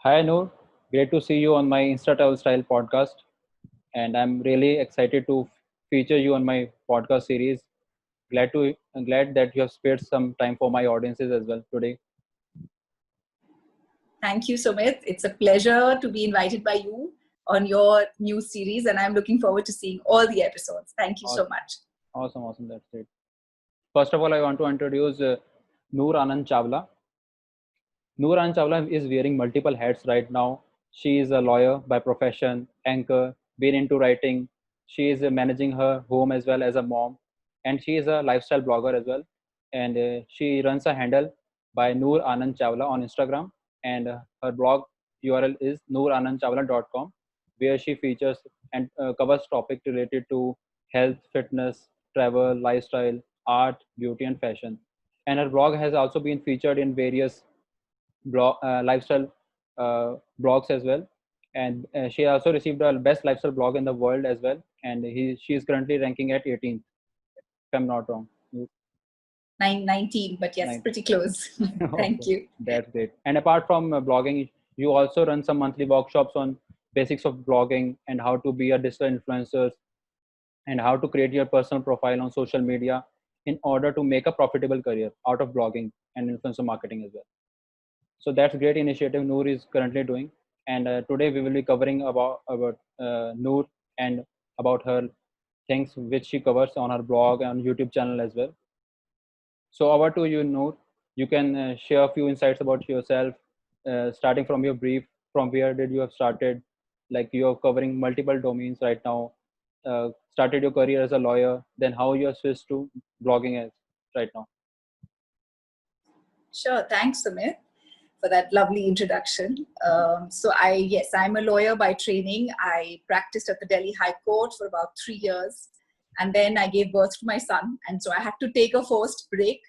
Hi Noor, great to see you on my InstaTravelStyle podcast, and I'm really excited to feature you on my podcast series. Glad that you have spared some time for my audiences as well today. Thank you, Sumit. It's a pleasure to be invited by you on your new series, and I'm looking forward to seeing all the episodes. Thank you so Awesome, much. awesome, that's great. First of all, I want to introduce Noor Anand Chawla. Noor Anand Chawla is wearing multiple hats right now. She is a lawyer by profession, anchor, been into writing. She is managing her home as well as a mom, and she is a lifestyle blogger as well. And she runs a handle by Noor Anand Chawla on Instagram, and her blog URL is nooranandchawla.com, where she features and covers topics related to health, fitness, travel, lifestyle, art, beauty, and fashion. And her blog has also been featured in various lifestyle blogs as well, and she also received a best lifestyle blog in the world as well, and she is currently ranking at 18th, if I'm not wrong. 19, but yes, 9. pretty close. Thank Okay, you. that's great. And apart from blogging, you also run some monthly workshops on basics of blogging and how to be a digital influencer and how to create your personal profile on social media in order to make a profitable career out of blogging and influencer marketing as well. So that's a great initiative Noor is currently doing. And today we will be covering about Noor and about her things which she covers on her blog and YouTube channel as well. So over to you, Noor. You can share a few insights about yourself, starting from your brief. From where did you have started? Like you are covering multiple domains right now. Started your career as a lawyer, then how you have switched to blogging as right now. Sure. Thanks, Sumit, for that lovely introduction. Yes, I'm a lawyer by training. I practiced at the Delhi High Court for about 3 years. And then I gave birth to my son. And so I had to take a forced break.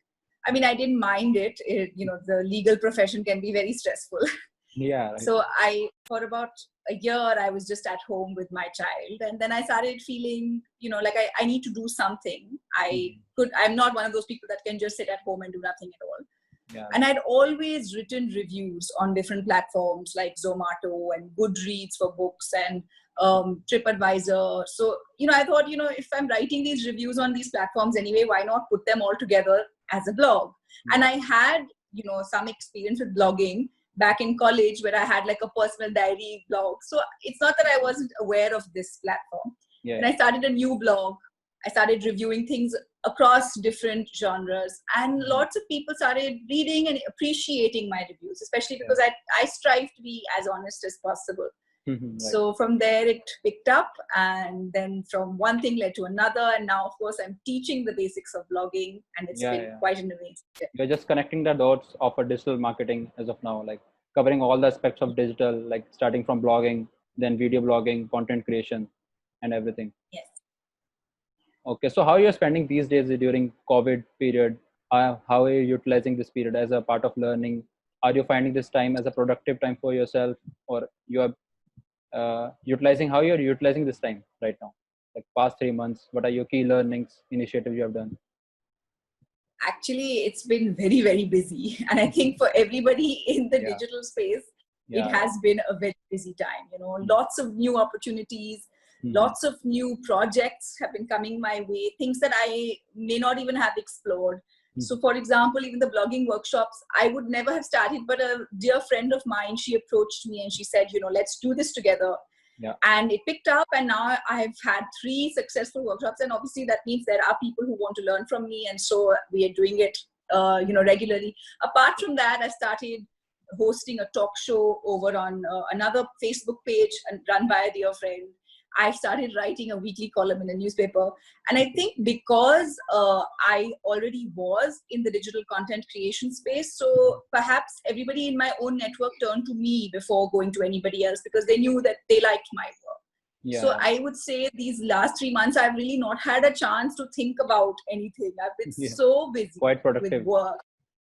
I mean, I didn't mind it. The legal profession can be very stressful. Yeah, right. So for about a year, I was just at home with my child. And then I started feeling, like I need to do something. I'm not one of those people that can just sit at home and do nothing at all. Yeah. And I'd always written reviews on different platforms like Zomato and Goodreads for books and TripAdvisor. So, I thought, if I'm writing these reviews on these platforms anyway, why not put them all together as a blog? And I had, some experience with blogging back in college where I had like a personal diary blog. So it's not that I wasn't aware of this platform. Yeah. And I started a new blog. I started reviewing things across different genres, and lots of people started reading and appreciating my reviews, especially because I strive to be as honest as possible. Right. So from there it picked up, and then from one thing led to another, and now of course I'm teaching the basics of blogging, and it's been quite an amazing journey. You're just connecting the dots of a digital marketing as of now, like covering all the aspects of digital, like starting from blogging, then video blogging, content creation, and everything. Yes. Okay, so how are you spending these days during COVID period? How are you utilizing this period as a part of learning? Are you finding this time as a productive time for yourself, or you are utilizing? How you're utilizing this time right now? Like past 3 months, what are your key learnings, initiatives you have done? Actually, it's been very, very busy, and I think for everybody in the digital space, it has been a very busy time. Lots of new opportunities. Lots of new projects have been coming my way, things that I may not even have explored. So for example, even the blogging workshops, I would never have started, but a dear friend of mine, she approached me and she said, let's do this together. Yeah. And it picked up, and now I've had 3 successful workshops, and obviously that means there are people who want to learn from me, and so we are doing it, regularly. Apart from that, I started hosting a talk show over on another Facebook page and run by a dear friend. I started writing a weekly column in a newspaper. And I think because I already was in the digital content creation space, so perhaps everybody in my own network turned to me before going to anybody else because they knew that they liked my work. Yeah. So I would say these last 3 months, I've really not had a chance to think about anything. I've been so busy with work.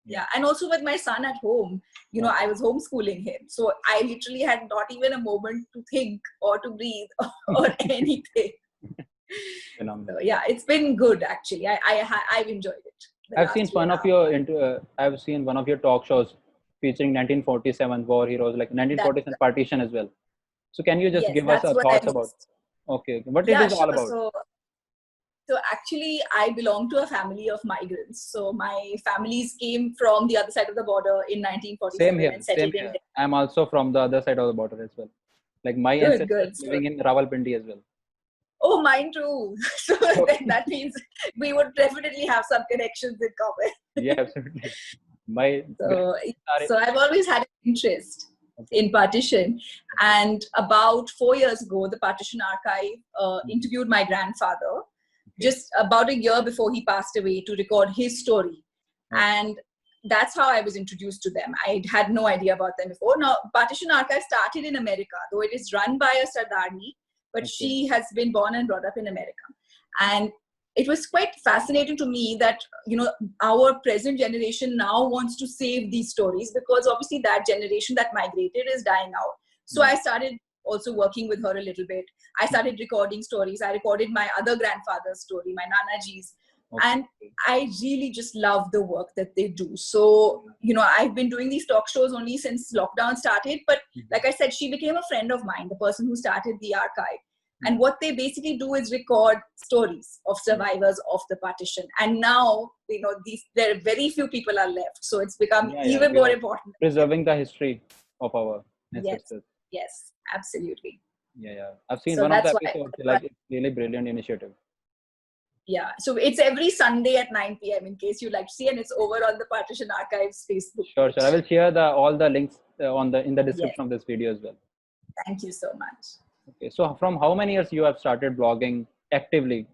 Yeah. And also with my son at home, I was homeschooling him. So I literally had not even a moment to think or to breathe or anything. So, it's been good actually. I've enjoyed it. I've seen one of your talk shows featuring 1947 war heroes, like 1947 partition as well. So can you just yes, give us that's a what thoughts about? Okay, what it Yeah, is all sure. about? So actually, I belong to a family of migrants. So my families came from the other side of the border in 1947 and Same settled in here. Delhi. I'm also from the other side of the border as well. Like my Good, ancestors good. So, living in Rawalpindi as well. oh, mine too. So Okay. then that means we would definitely have some connections in common. Yeah, absolutely. My So, grandparents so I've always had an interest in partition. And about 4 years ago, the Partition Archive interviewed my grandfather just about a year before he passed away to record his story. And that's how I was introduced to them. I had no idea about them before. Now, Partition Archive started in America, though it is run by a Sardani, but she has been born and brought up in America. And it was quite fascinating to me that, you know, our present generation now wants to save these stories, because obviously that generation that migrated is dying out. So I started also working with her a little bit. I started recording stories. I recorded my other grandfather's story, my Nanaji's. And I really just love the work that they do. So, you know, I've been doing these talk shows only since lockdown started. But like I said, she became a friend of mine, the person who started the archive. And what they basically do is record stories of survivors of the partition. And now, you know, there are very few people are left. So it's become even more important. Preserving the history of our ancestors. Yes, absolutely. Yeah. I've seen one of the episodes, like it's really brilliant initiative. Yeah, so it's every Sunday at 9 p.m. in case you like to see, and it's over on the Partition Archives Facebook page. Sure. I will share all the links in the description of this video as well. Thank you so much. Okay, so from how many years you have started blogging actively?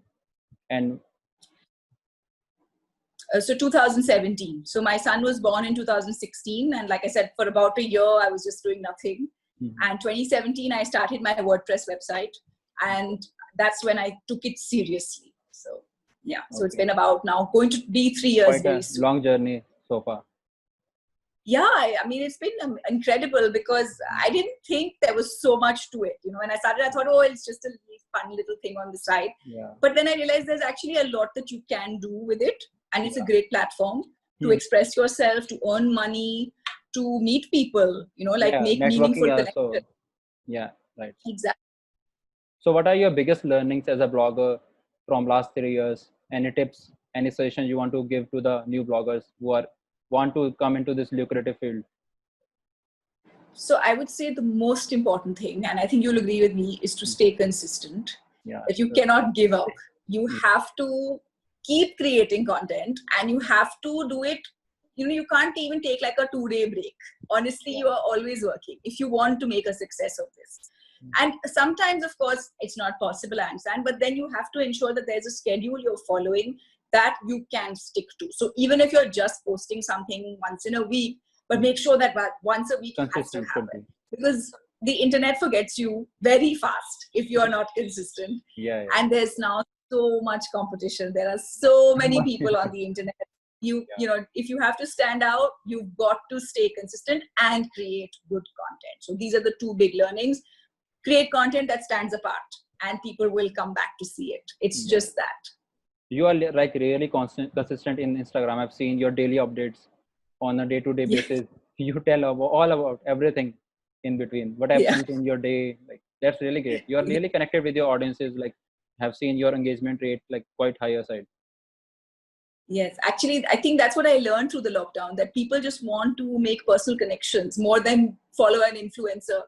And so 2017. So my son was born in 2016, and like I said, for about a year I was just doing nothing. And 2017 I started my WordPress website, and that's when I took it seriously. So yeah, so it's been about now going to be 3 years. Quite a long journey so far. Yeah, I mean, it's been incredible, because I didn't think there was so much to it. You know, when I started, I thought, oh, it's just a fun little thing on the side. But then I realized there's actually a lot that you can do with it. And it's a great platform to express yourself, to earn money, to meet people, you know, like make meaningful connections. Yeah, right. Exactly. So what are your biggest learnings as a blogger from last 3 years? Any tips, any suggestions you want to give to the new bloggers who want to come into this lucrative field? So I would say the most important thing, and I think you'll agree with me, is to stay consistent. That you cannot give up. You have to keep creating content, and you have to do it. You know, you can't even take like a 2-day break. Honestly, you are always working if you want to make a success of this. And sometimes, of course, it's not possible, I understand, but then you have to ensure that there's a schedule you're following that you can stick to. So even if you're just posting something once in a week, but make sure that once a week has to happen, because the internet forgets you very fast if you're not consistent. And there's now so much competition. There are so many people on the internet. You know, if you have to stand out, you've got to stay consistent and create good content. So these are the two big learnings. Create content that stands apart, and people will come back to see it. It's just that. You are like really consistent in Instagram. I've seen your daily updates on a day-to-day basis. You tell all about everything in between, what happens in your day. Like, that's really great. You're really connected with your audiences. Like, have seen your engagement rate like quite higher side. Yes, actually, I think that's what I learned through the lockdown, that people just want to make personal connections more than follow an influencer.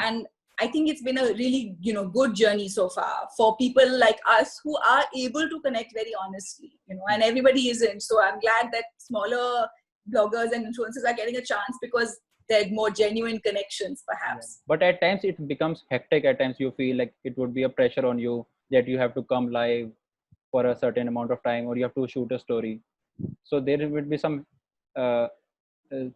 And I think it's been a really, you know, good journey so far for people like us who are able to connect very honestly, you know, and everybody isn't. So I'm glad that smaller bloggers and influencers are getting a chance, because they're more genuine connections, perhaps. But at times it becomes hectic. At times you feel like it would be a pressure on you that you have to come live for a certain amount of time, or you have to shoot a story. So there would be some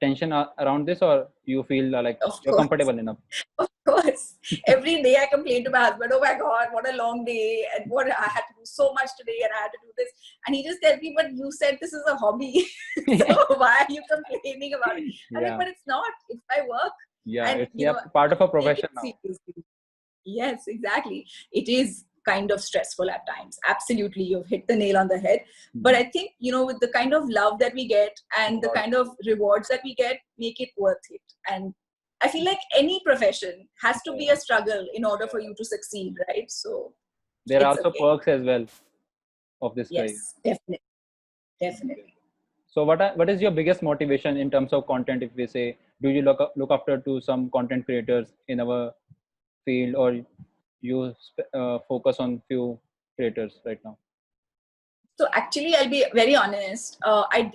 tension around this, or you feel like you're comfortable enough? Of course. Every day I complain to my husband, oh my God, what a long day, and what I had to do so much today, and I had to do this. And he just tells me, but you said this is a hobby. So why are you complaining about it? I mean, but it's not. It's my work. Yeah, and, it's part of a profession now. Yes, exactly. It is kind of stressful at times. Absolutely, you've hit the nail on the head. But I think, with the kind of love that we get and the kind of rewards that we get, make it worth it. And I feel like any profession has to be a struggle in order for you to succeed, right? So there are also perks as well of this career. Yes, definitely. So what is your biggest motivation in terms of content? If we say, do you look after to some content creators in our field, or you focus on few creators right now? So actually, I'll be very honest. I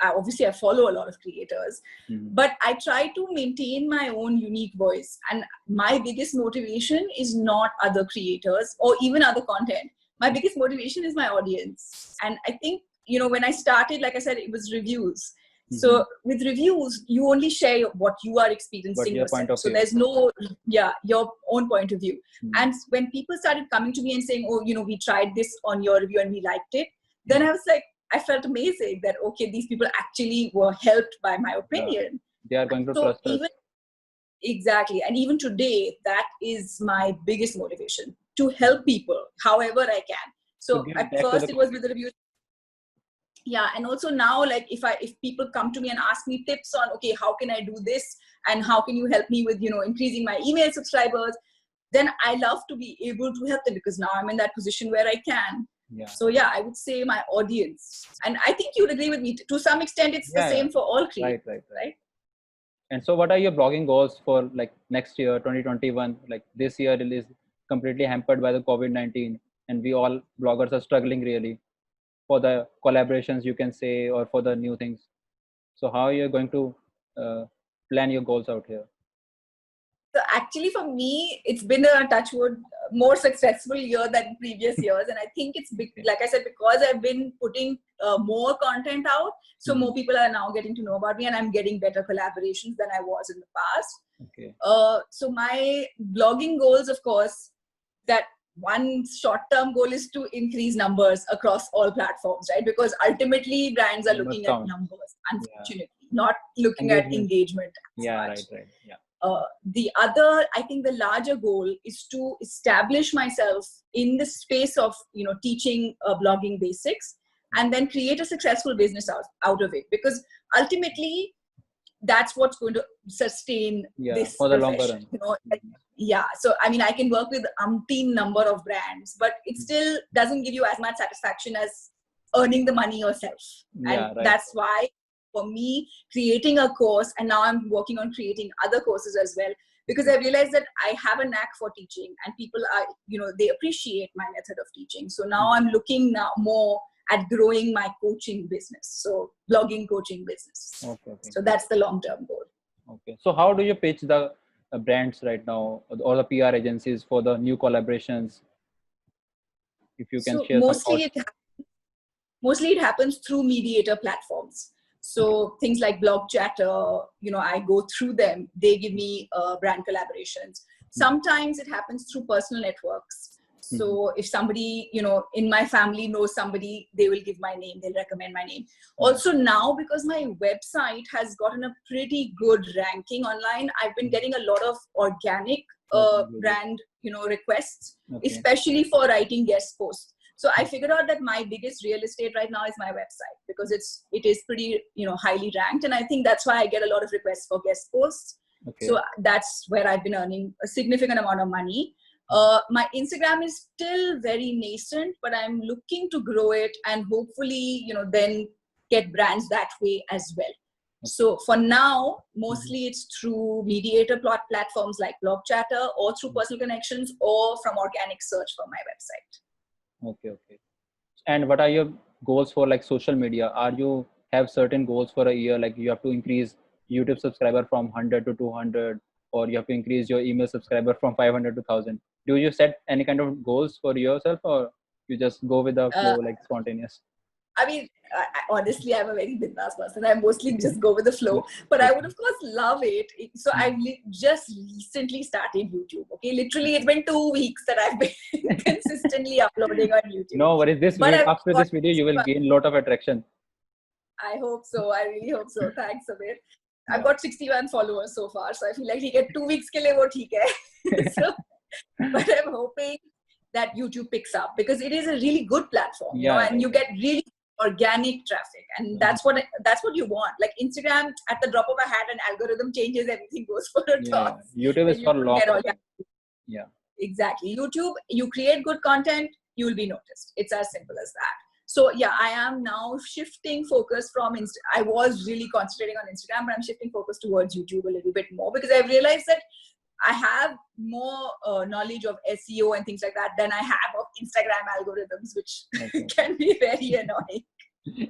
obviously I follow a lot of creators, but I try to maintain my own unique voice. And my biggest motivation is not other creators or even other content. My biggest motivation is my audience. And I think, when I started, like I said, it was reviews. So with reviews, you only share what you are experiencing yourself. So there's no, your own point of view. And when people started coming to me and saying, oh, we tried this on your review and we liked it, then I was like, I felt amazing that, okay, these people actually were helped by my opinion. They are going to trust us. Exactly. And even today, that is my biggest motivation, to help people however I can. So at first it was with the reviews. Yeah. And also now, like if people come to me and ask me tips on, okay, how can I do this? And how can you help me with, increasing my email subscribers? Then I love to be able to help them, because now I'm in that position where I can. Yeah. So I would say my audience. And I think you'd agree with me. To some extent, it's the same for all creators. Right. And so what are your blogging goals for like next year, 2021? Like this year is completely hampered by the COVID-19, and we all bloggers are struggling really for the collaborations, you can say, or for the new things. So how are you going to plan your goals out here? So actually for me, it's been a touch wood more successful year than previous years. And I think it's like I said, because I've been putting more content out. So more people are now getting to know about me, and I'm getting better collaborations than I was in the past. So my blogging goals, of course, that one short-term goal is to increase numbers across all platforms, right? Because ultimately brands are looking at numbers, unfortunately, not looking at engagement. Right. Yeah. The other, I think the larger goal is to establish myself in the space of, teaching blogging basics, and then create a successful business out of it. Because ultimately, that's what's going to sustain this for the profession, longer run. So I mean, I can work with umpteen number of brands, but it still doesn't give you as much satisfaction as earning the money yourself. That's why for me, creating a course, and now I'm working on creating other courses as well, because I realized that I have a knack for teaching, and people are, they appreciate my method of teaching. So now I'm looking now more at growing my coaching business. So blogging coaching business. Okay. So that's the long-term goal. Okay. So how do you pitch the brands right now, or the PR agencies, for the new collaborations? If you can share some thoughts. Mostly it happens through mediator platforms. So things like Blog Chatter, I go through them. They give me brand collaborations. Sometimes it happens through personal networks. So if somebody, in my family knows somebody, they will give my name. They'll recommend my name. Also now, because my website has gotten a pretty good ranking online, I've been getting a lot of organic brand, requests, especially for writing guest posts. So I figured out that my biggest real estate right now is my website, because it is pretty, highly ranked. And I think that's why I get a lot of requests for guest posts. So that's where I've been earning a significant amount of money. My Instagram is still very nascent, but I'm looking to grow it and hopefully, then get brands that way as well. So for now, mostly it's through mediator platforms like Blog Chatter, or through personal connections, or from organic search for my website. Okay. And what are your goals for like social media? Are you have certain goals for a year? Like you have to increase YouTube subscriber from 100 to 200, or you have to increase your email subscriber from 500 to 1000. Do you set any kind of goals for yourself, or you just go with the flow, like spontaneous? I mean, honestly, I'm a very bindas person. I mostly just go with the flow, but I would of course love it. So I've just recently started YouTube. Okay, literally it's been 2 weeks that I've been consistently uploading on YouTube. No worries. After this video, you will gain a lot of attraction. I hope so. I really hope so. Thanks, Sumit. I've got 61 followers so far, so I feel like he get 2 weeks ke liye wo theek hai. So But I'm hoping that YouTube picks up because it is a really good platform, you know, and you get really organic traffic, and that's what you want. Like Instagram, at the drop of a hat, an algorithm changes, everything goes for a toss. YouTube is for long. Yeah, exactly. YouTube, you create good content, you will be noticed. It's as simple as that. So yeah, I am now shifting focus from I was really concentrating on Instagram, but I'm shifting focus towards YouTube a little bit more because I've realized that I have more knowledge of SEO and things like that than I have of Instagram algorithms, which can be very annoying.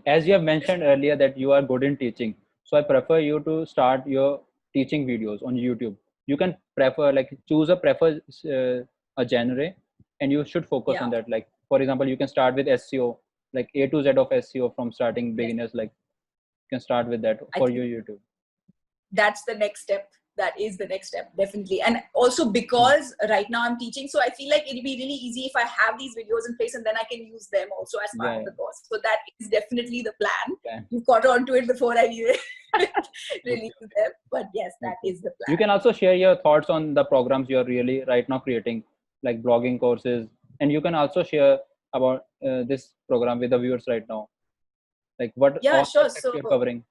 As you have mentioned earlier that you are good in teaching, so I prefer you to start your teaching videos on YouTube. You can choose a genre, and you should focus on that. Like for example, you can start with SEO, like A to Z of SEO from starting beginners. Like you can start with that for your YouTube. That's the next step. That is the next step, definitely. And also because right now I'm teaching, so I feel like it'll be really easy if I have these videos in place and then I can use them also as part of the course. So that is definitely the plan. You caught on to it before I even released them. But yes, that is the plan. You can also share your thoughts on the programs you're really right now creating, like blogging courses. And you can also share about this program with the viewers right now. Like what you're covering.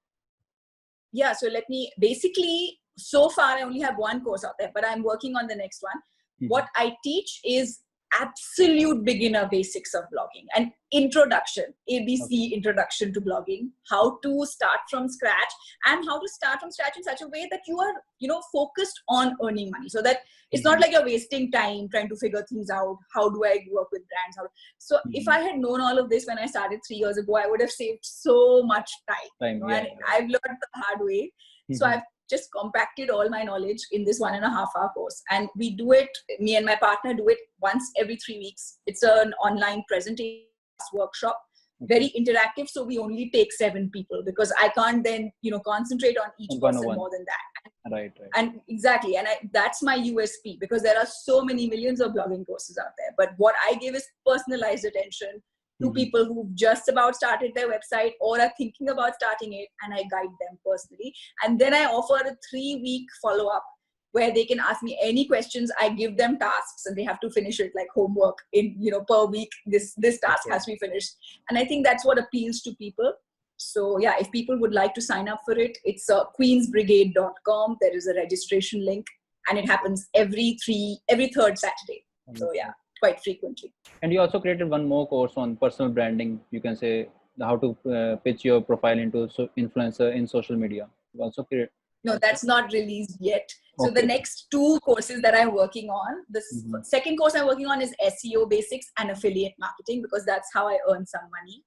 Yeah, so let me basically, so far I only have one course out there, but I'm working on the next one. What I teach is absolute beginner basics of blogging, an introduction, ABC introduction to blogging, how to start from scratch, and how to start from scratch in such a way that you are, you know, focused on earning money, so that it's not like you're wasting time trying to figure things out. How do I work with brands? So if I had known all of this when I started 3 years ago, I would have saved so much time. You know? And I've learned the hard way. So I've just compacted all my knowledge in this 1.5 hour course, and we do it, me and my partner do it once every 3 weeks. It's an online presentation workshop, very interactive, so we only take 7 people because I can't then, you know, concentrate on each person more than that. Right. And exactly, and that's my USP, because there are so many millions of blogging courses out there, but what I give is personalized attention to people who've just about started their website or are thinking about starting it, and I guide them personally. And then I offer a 3-week follow-up where they can ask me any questions. I give them tasks and they have to finish it like homework in, you know, per week. This task has to be finished. And I think that's what appeals to people. So yeah, if people would like to sign up for it, it's queensbrigade.com. There is a registration link, and it happens every third Saturday. So yeah, quite frequently. And you also created one more course on personal branding. You can say how to pitch your profile into influencer in social media. You also create. No, that's not released yet. So the next 2 courses that I'm working on, the second course I'm working on is SEO basics and affiliate marketing, because that's how I earn some money.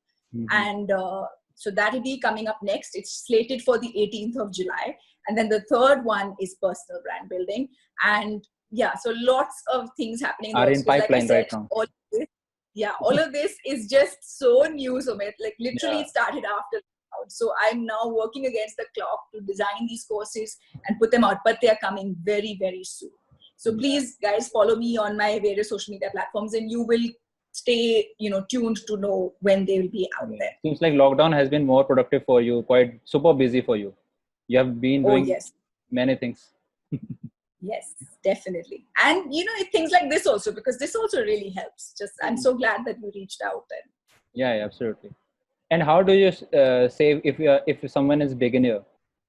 And so that will be coming up next. It's slated for the 18th of July. And then the third one is personal brand building. And yeah, so lots of things happening. Are in pipeline right now. All of this is just so new, Sumit. Like literally it started after. So I'm now working against the clock to design these courses and put them out, but they are coming very, very soon. So please guys, follow me on my various social media platforms, and you will stay, you know, tuned to know when they will be out there. Seems like lockdown has been more productive for you, quite super busy for you. You have been doing many things. Yes, definitely. And you know, things like this also, because this also really helps. Just I'm so glad that you reached out. And yeah, absolutely. And how do you say if someone is beginner?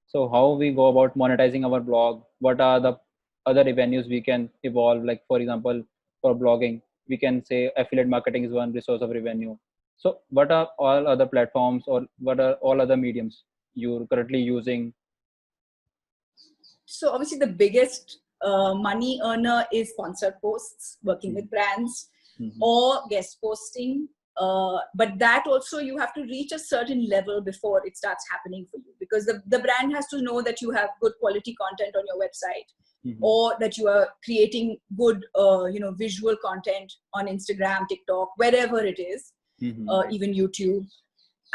So how we go about monetizing our blog? What are the other avenues we can evolve? Like for example, for blogging, we can say affiliate marketing is one resource of revenue. So what are all other platforms, or what are all other mediums you're currently using? So obviously the biggest money earner is sponsored posts, working with brands, or guest posting. But that also, you have to reach a certain level before it starts happening for you, because the brand has to know that you have good quality content on your website, or that you are creating good visual content on Instagram, TikTok, wherever it is, even YouTube.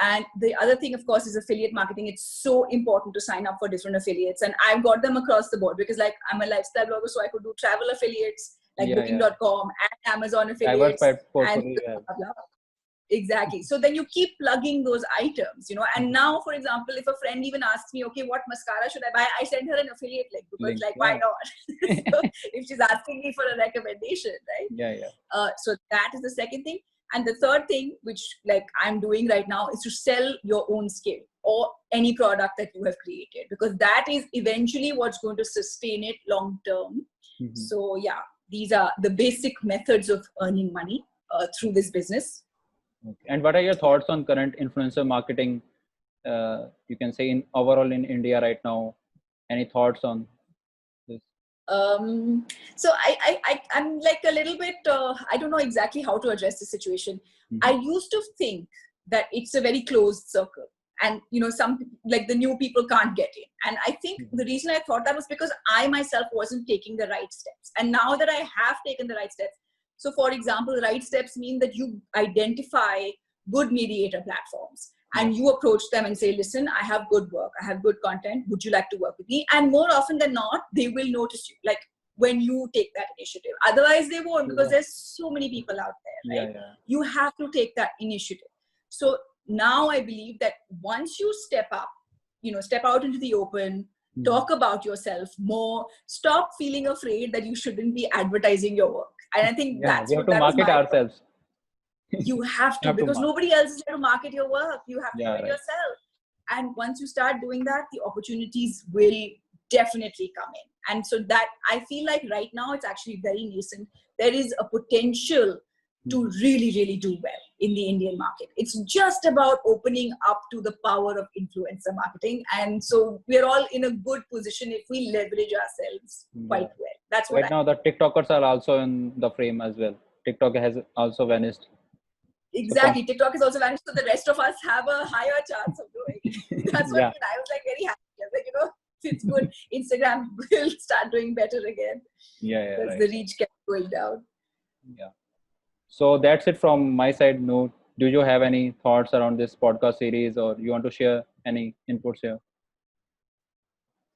And the other thing, of course, is affiliate marketing. It's so important to sign up for different affiliates, and I've got them across the board, because like I'm a lifestyle blogger, so I could do travel affiliates like booking.com and Amazon affiliates and blah, blah, blah. Exactly. So then you keep plugging those items, and now, for example, if a friend even asks me, okay, what mascara should I buy? I send her an affiliate link because why not? So if she's asking me for a recommendation, right? So that is the second thing. And the third thing, which I'm doing right now, is to sell your own skill or any product that you have created, because that is eventually what's going to sustain it long term. So yeah, these are the basic methods of earning money through this business. Okay. And what are your thoughts on current influencer marketing? You can say in overall in India right now. Any thoughts on this? So I'm a little bit, I don't know exactly how to address the situation. I used to think that it's a very closed circle and, some the new people can't get in. And I think the reason I thought that was because I myself wasn't taking the right steps. And now that I have taken the right steps, so for example, the right steps mean that you identify good mediator platforms. And you approach them and say, listen, I have good work. I have good content. Would you like to work with me? And more often than not, they will notice you, when you take that initiative. Otherwise, they won't, because there's so many people out there, right? You have to take that initiative. So now I believe that once you step up, step out into the open, talk about yourself more, stop feeling afraid that you shouldn't be advertising your work. And I think that's we have to market ourselves. You have to, because nobody else is there to market your work. You have to do it yourself. And once you start doing that, the opportunities will definitely come in. And so that I feel like right now it's actually very nascent. There is a potential to really, really do well in the Indian market. It's just about opening up to the power of influencer marketing. And so we're all in a good position if we leverage ourselves quite well. That's what right now the TikTokers are also in the frame as well. TikTok has also vanished. Exactly. TikTok is also vanished, so the rest of us have a higher chance of doing. That's what I was very happy. I was it's good. Instagram will start doing better again. Because the reach kept going down. So that's it from my side, Noor. Do you have any thoughts around this podcast series, or you want to share any inputs here?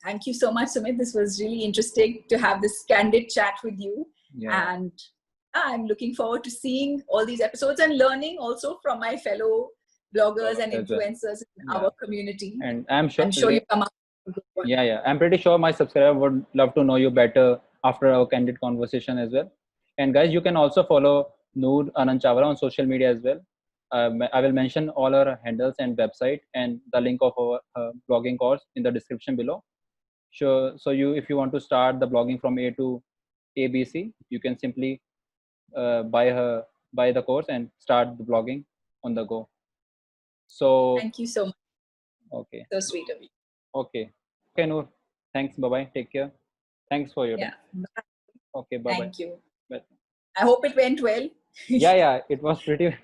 Thank you so much, Sumit. This was really interesting to have this candid chat with you. And I'm looking forward to seeing all these episodes and learning also from my fellow bloggers and influencers in our community. And I'm sure you come up with a good one. I'm pretty sure my subscriber would love to know you better after our candid conversation as well. And guys, you can also follow Noor Anand Chawla on social media as well. I will mention all our handles and website and the link of our blogging course in the description below. Sure. So if you want to start the blogging from A to ABC, you can simply buy the course and start the blogging on the go. So thank you so much. Okay. So sweet of you. Okay, Noor. Thanks. Bye bye. Take care. Thanks for your time. Okay. Bye bye. Thank you. Bye. I hope it went well. It was pretty